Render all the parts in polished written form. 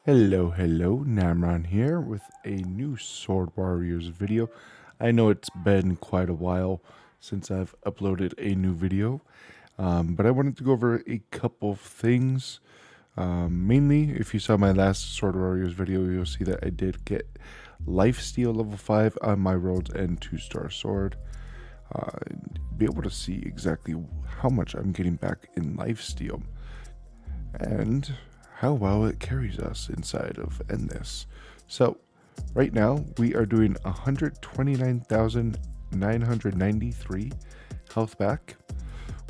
Hello, Namron here with a new Sword Warriors video. I know it's been quite a while since I've uploaded a new video, but I wanted to go over a couple of things. Mainly, if you saw my last Sword Warriors video, you'll see that I did get Lifesteal level 5 on my World's End 2-star sword. Be able to see exactly how much I'm getting back in Lifesteal and how well it carries us inside of Endless. So, right now we are doing 129,993 health back,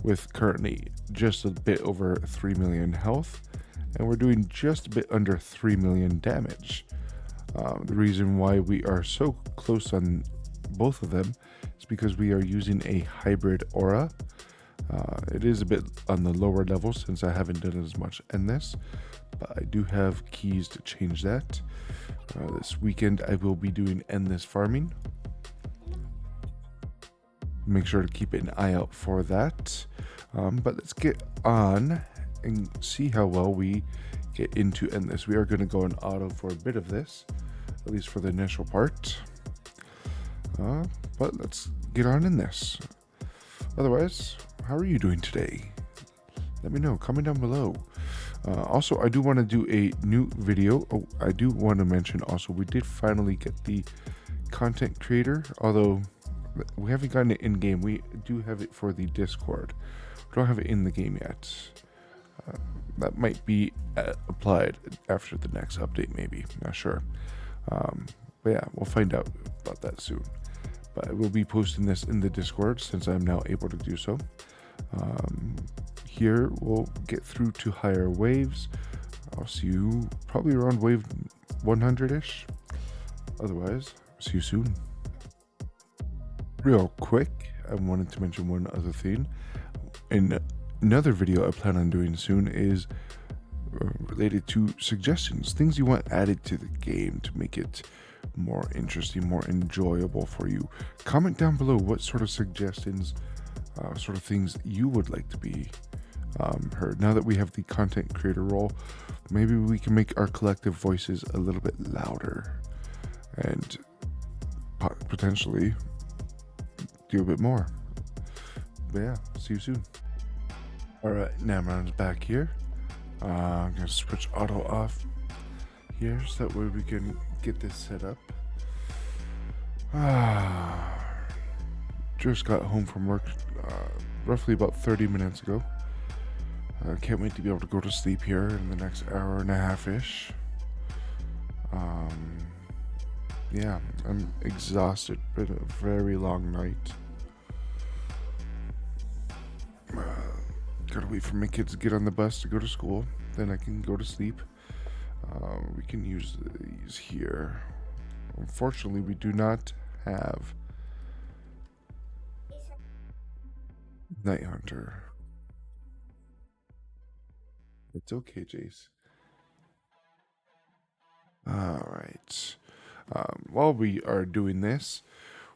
with currently just a bit over 3 million health, and we're doing just a bit under 3 million damage. The reason why we are so close on both of them is because we are using a hybrid aura. It is a bit on the lower level since I haven't done as much in this, but I do have keys to change that. This weekend I will be doing endless farming. Make sure to keep an eye out for that. But let's get on and see how well we get into endless. We are going to go in auto for a bit of this, at least for the initial part. But let's get on in this. Otherwise, how are you doing today? Let me know. Comment down below. Also, I do want to do a new video. Oh, I do want to mention also, we did finally get the content creator, although we haven't gotten it in game. We do have it for the Discord. We don't have it in the game yet. That might be applied after the next update, maybe. Not sure. But yeah, we'll find out about that soon. But I will be posting this in the Discord since I'm now able to do so. Here we'll get through to higher waves. I'll see you probably around wave 100-ish. Otherwise, see you soon. Real quick, I wanted to mention one other thing. In another video I plan on doing soon is related to suggestions, things you want added to the game to make it more interesting, more enjoyable for you. Comment down below what sort of suggestions, sort of things you would like to be heard. Now that we have the content creator role, maybe we can make our collective voices a little bit louder and potentially do a bit more. But yeah, see you soon. Alright, Namron's back here. I'm gonna switch auto off here so that way we can get this set up. Just got home from work roughly about 30 minutes ago. Can't wait to be able to go to sleep here in the next hour and a half-ish. Yeah, I'm exhausted. Been a very long night. Gotta wait for my kids to get on the bus to go to school. Then I can go to sleep. We can use these here. Unfortunately, we do not have Night Hunter. It's okay, Jace. Alright. While we are doing this,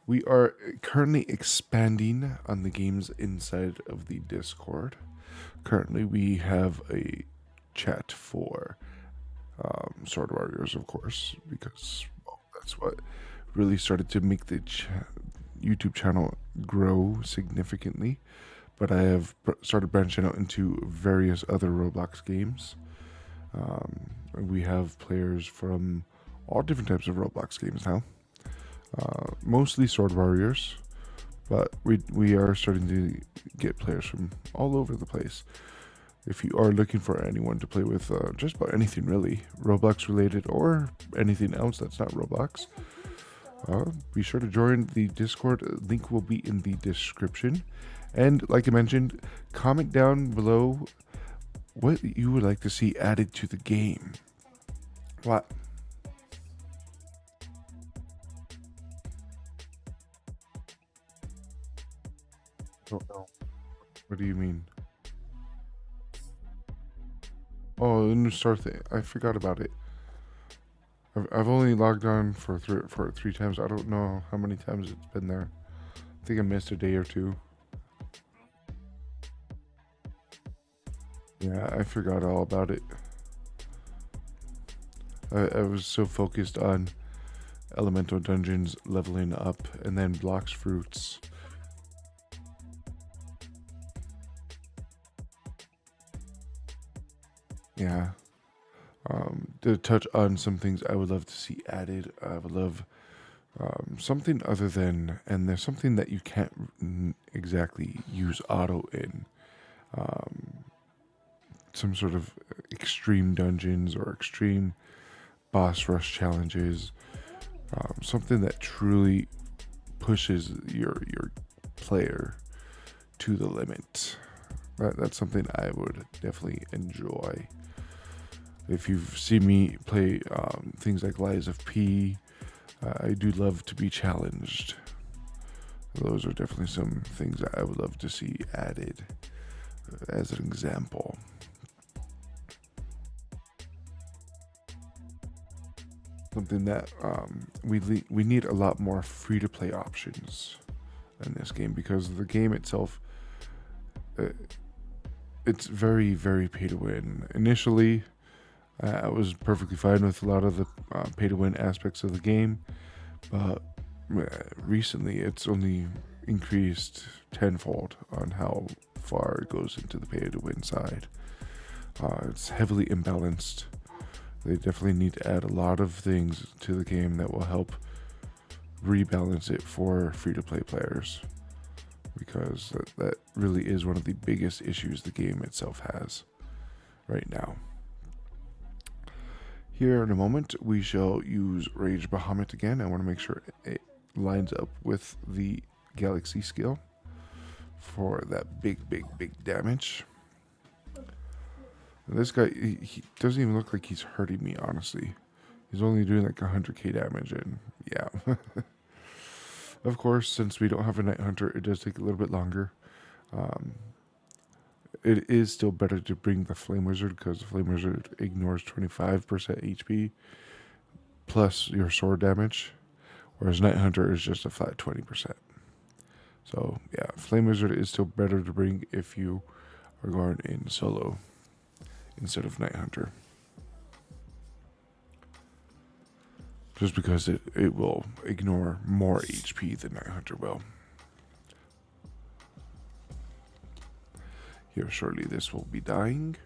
we are currently expanding on the games inside of the Discord. Currently, we have a chat for Sword Warriors, of course, because that's what really started to make the YouTube channel grow significantly. But I have started branching out into various other Roblox games. We have players from all different types of Roblox games now. Mostly Sword Warriors, but we are starting to get players from all over the place. If you are looking for anyone to play with, just about anything really, Roblox related or anything else that's not Roblox, be sure to join the Discord. Link will be in the description. And like I mentioned, comment down below what you would like to see added to the game. What? Don't know. What do you mean? Oh, the new start thing. I forgot about it. I've only logged on for three times. I don't know how many times it's been there. I think I missed a day or two. Yeah, I forgot all about it. I was so focused on elemental dungeons, leveling up, and then blocks fruits. Yeah. To touch on some things I would love to see added, I would love something other than, and there's something that you can't exactly use auto in. Some sort of extreme dungeons or extreme boss rush challenges. Something that truly pushes your player to the limit. That's something I would definitely enjoy. If you've seen me play things like Lies of P, I do love to be challenged. Those are definitely some things that I would love to see added as an example. Something that we need a lot more free-to-play options in this game, because the game itself, it's very, very pay-to-win. Initially, I was perfectly fine with a lot of the pay-to-win aspects of the game, but recently it's only increased tenfold on how far it goes into the pay-to-win side. It's heavily imbalanced. They definitely need to add a lot of things to the game that will help rebalance it for free-to-play players, because that really is one of the biggest issues the game itself has right now. Here in a moment, we shall use Rage Bahamut again. I want to make sure it lines up with the Galaxy skill for that big damage. And this guy, he doesn't even look like he's hurting me, honestly. He's only doing like 100k damage, and yeah. Of course, since we don't have a Night Hunter, it does take a little bit longer. It is still better to bring the Flame Wizard, because the Flame Wizard ignores 25% HP plus your sword damage, whereas Night Hunter is just a flat 20%. So yeah, Flame Wizard is still better to bring if you are going in solo instead of Night Hunter, just because it will ignore more HP than Night Hunter will. Here shortly this will be dying.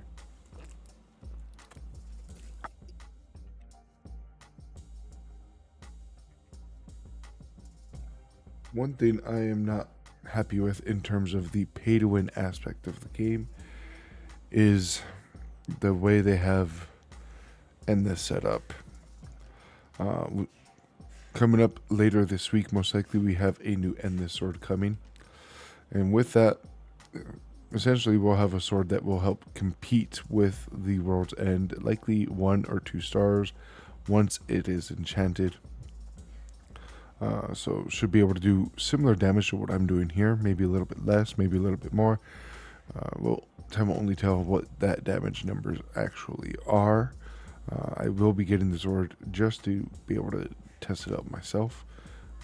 One thing I am not happy with in terms of the pay-to-win aspect of the game is the way they have Endless set up. Coming up later this week, most likely we have a new Endless sword coming, and with that, essentially we'll have a sword that will help compete with the World's End, likely 1 or 2 stars once it is enchanted. So should be able to do similar damage to what I'm doing here, maybe a little bit less, maybe a little bit more. Well, time will only tell what that damage numbers actually are. I will be getting the sword just to be able to test it out myself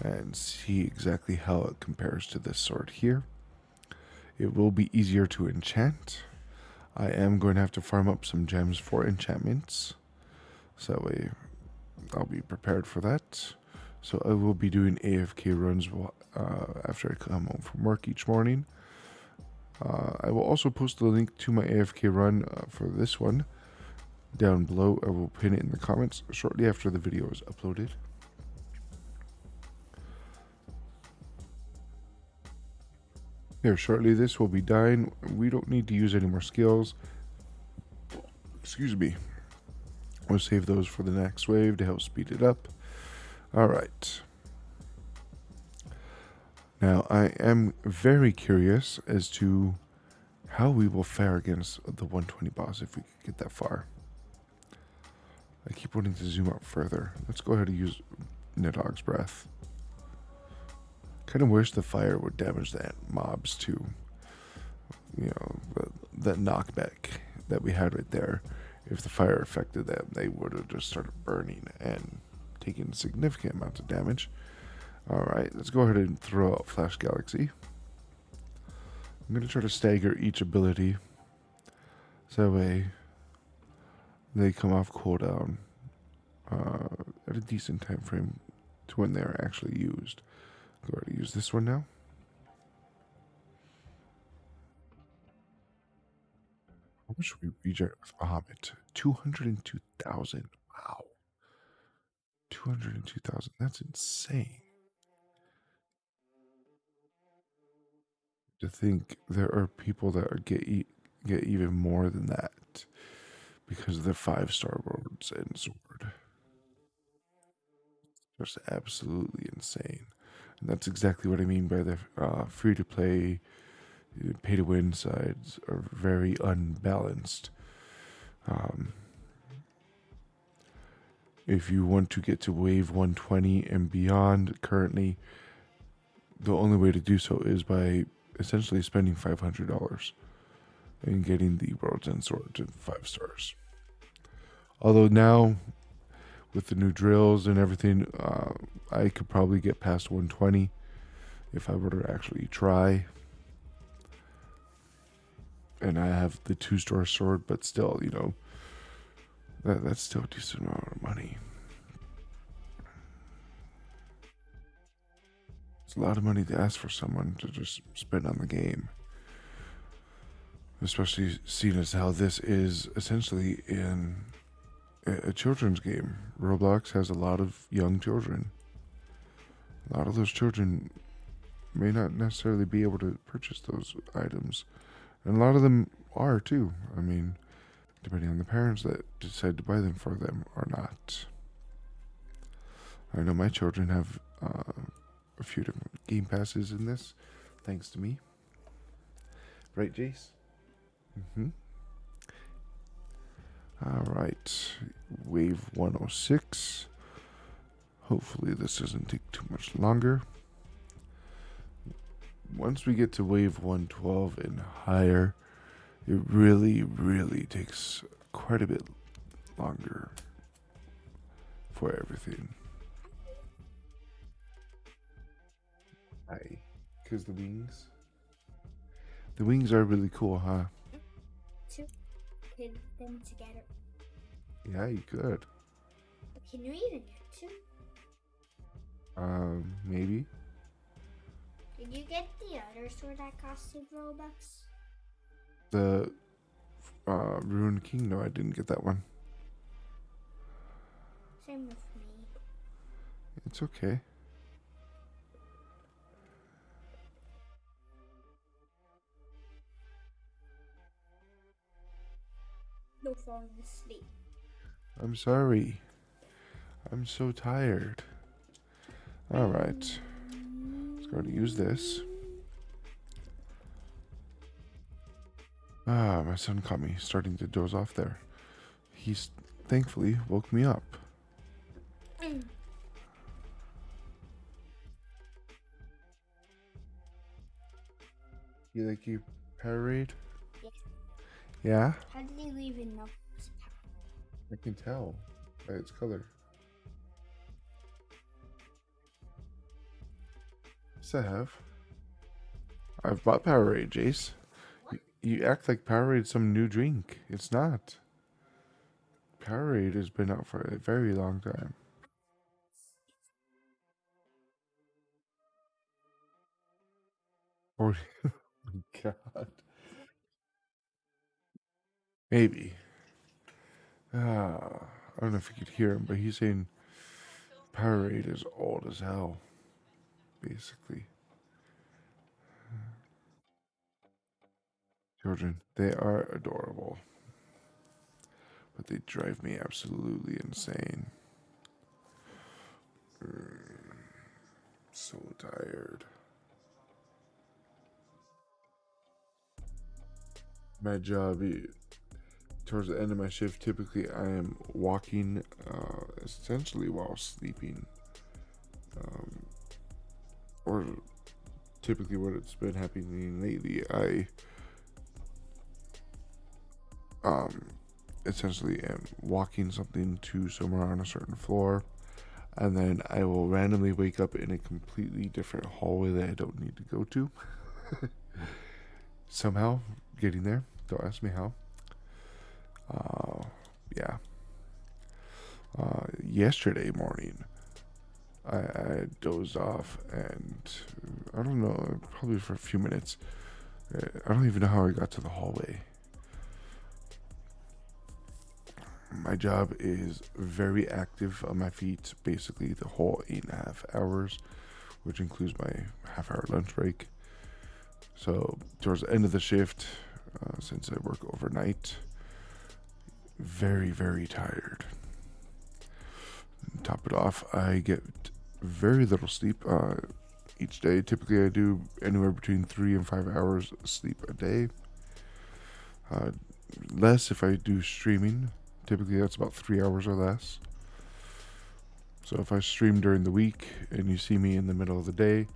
and see exactly how it compares to this sword here. It will be easier to enchant. I am going to have to farm up some gems for enchantments, so that way I'll be prepared for that. So I will be doing AFK runs after I come home from work each morning. I will also post the link to my AFK run for this one down below. I will pin it in the comments shortly after the video is uploaded. Here shortly this will be dying. We don't need to use any more skills. Excuse me. We'll save those for the next wave to help speed it up. Alright. Now I am very curious as to how we will fare against the 120 boss if we could get that far. I keep wanting to zoom out further. Let's go ahead and use Nidhogg's Breath. Kind of wish the fire would damage that mobs too. You know, that knockback that we had right there. If the fire affected them, they would have just started burning and taking significant amounts of damage. Alright, let's go ahead and throw out Flash Galaxy. I'm going to try to stagger each ability, so that way they come off cooldown at a decent time frame to when they're actually used. Go ahead and use this one now. How much should we regenerate with Bahamut? 202,000. Wow. 202,000. That's insane. To think there are people that get even more than that because of the 5-star worlds and sword. Just absolutely insane. And that's exactly what I mean by the free to play, pay to win sides are very unbalanced. Um, if you want to get to wave 120 and beyond, currently, the only way to do so is by essentially spending $500 and getting the World's End Sword to 5 stars. Although now, with the new drills and everything, I could probably get past 120 if I were to actually try. And I have the 2-star sword, but still, that's still a decent amount of money. It's a lot of money to ask for someone to just spend on the game. Especially seeing as how this is essentially in a children's game. Roblox has a lot of young children. A lot of those children may not necessarily be able to purchase those items. And a lot of them are too. I mean, depending on the parents that decide to buy them for them or not. I know my children have a few different game passes in this, thanks to me. Right, Jace? Mm-hmm. Alright, wave 106. Hopefully this doesn't take too much longer. Once we get to wave 112 and higher, it really, really takes quite a bit longer for everything. Aye, because the wings. The wings are really cool, huh? To put them together. Yeah, you could. But can you even get to? Maybe. Did you get the other sword that costed Robux? The Ruined King, no, I didn't get that one. Same with me. It's okay. No falling asleep. I'm sorry. I'm so tired. Alright. Let's go to use this. Ah, my son caught me starting to doze off there. He's thankfully woke me up. You like your Powerade? Yes. Yeah? How did you even know? I can tell by its color. Yes, I have. I've bought Powerade, Jace. You act like Powerade's some new drink. It's not. Powerade has been out for a very long time. Oh my god. Maybe. I don't know if you could hear him, but he's saying Powerade is old as hell. Basically. Children, they are adorable. But they drive me absolutely insane. So tired. My job, towards the end of my shift, typically I am walking essentially while sleeping. Or typically what it's been happening lately, I essentially am walking something to somewhere on a certain floor, and then I will randomly wake up in a completely different hallway that I don't need to go to. Somehow getting there. Don't ask me how. Yeah. yesterday morning, I dozed off, and I don't know, probably for a few minutes. I don't even know how I got to the hallway. My job is very active on my feet, basically the whole 8.5 hours, which includes my half-hour lunch break. So towards the end of the shift, since I work overnight, very, very tired. Top it off, I get very little sleep each day. Typically, I do anywhere between 3 and 5 hours sleep a day. Less if I do streaming. Typically, that's about 3 hours or less. So if I stream during the week and you see me in the middle of the day,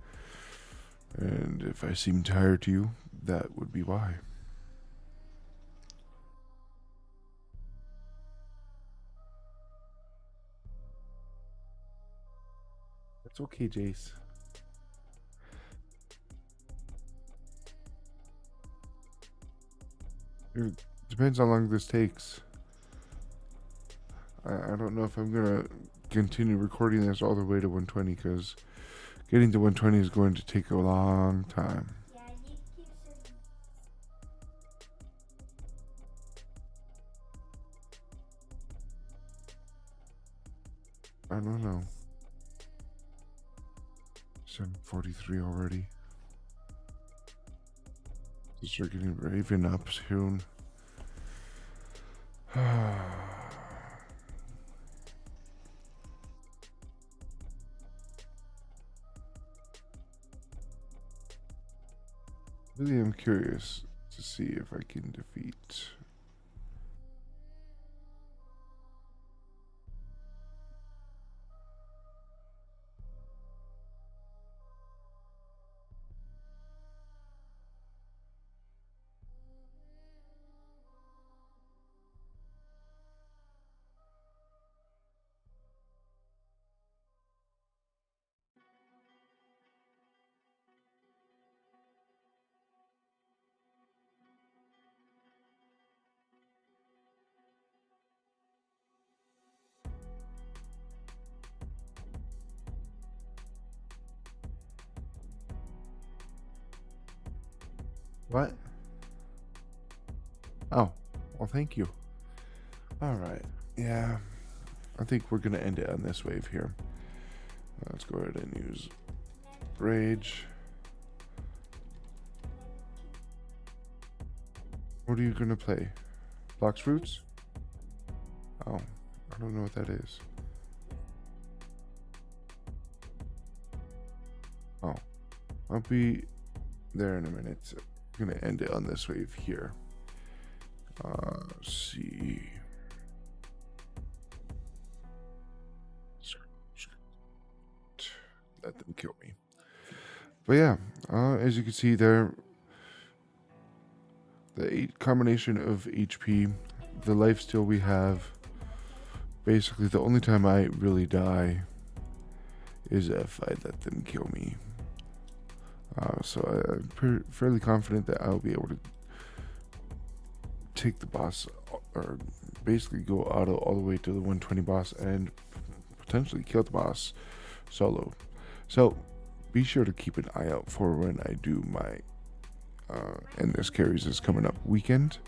and if I seem tired to you, that would be why. That's okay, Jace. It depends how long this takes. I don't know if I'm gonna continue recording this all the way to 120 because getting to 120 is going to take a long time. Yeah, you keep saying. I don't know. 7:43 already. Just are getting raven up soon. Really am curious to see if I can defeat. What? Oh, well, thank you. All right. Yeah, I think we're gonna end it on this wave here. Let's go ahead and use rage. What are you gonna play? Blox Fruits? Oh, I don't know what that is. Oh, I'll be there in a minute. I'm gonna end it on this wave here. Let's see. Let them kill me. But yeah, as you can see there, the combination of HP, the lifesteal we have, basically the only time I really die is if I let them kill me. So I'm fairly confident that I'll be able to take the boss, or basically go auto all the way to the 120 boss and potentially kill the boss solo. So be sure to keep an eye out for when I do my Endless Carries is coming up weekend.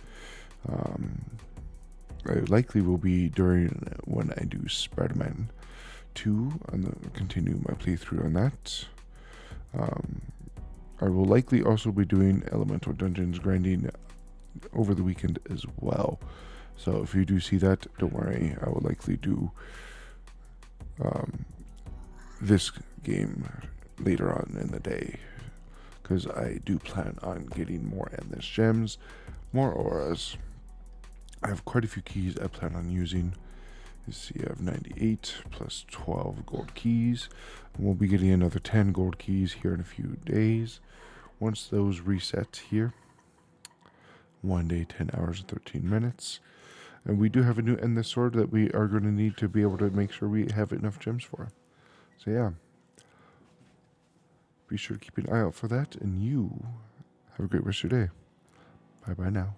I likely will be during when I do Spider-Man 2 and continue my playthrough on that. I will likely also be doing Elemental Dungeons grinding over the weekend as well. So if you do see that, don't worry, I will likely do this game later on in the day, because I do plan on getting more Endless Gems, more auras. I have quite a few keys I plan on using. You see, I have 98 plus 12 gold keys, and we'll be getting another 10 gold keys here in a few days. Once those reset here, 1 day, 10 hours, and 13 minutes. And we do have a new Endless Sword that we are going to need to be able to make sure we have enough gems for. So yeah, be sure to keep an eye out for that, and you have a great rest of your day. Bye bye now.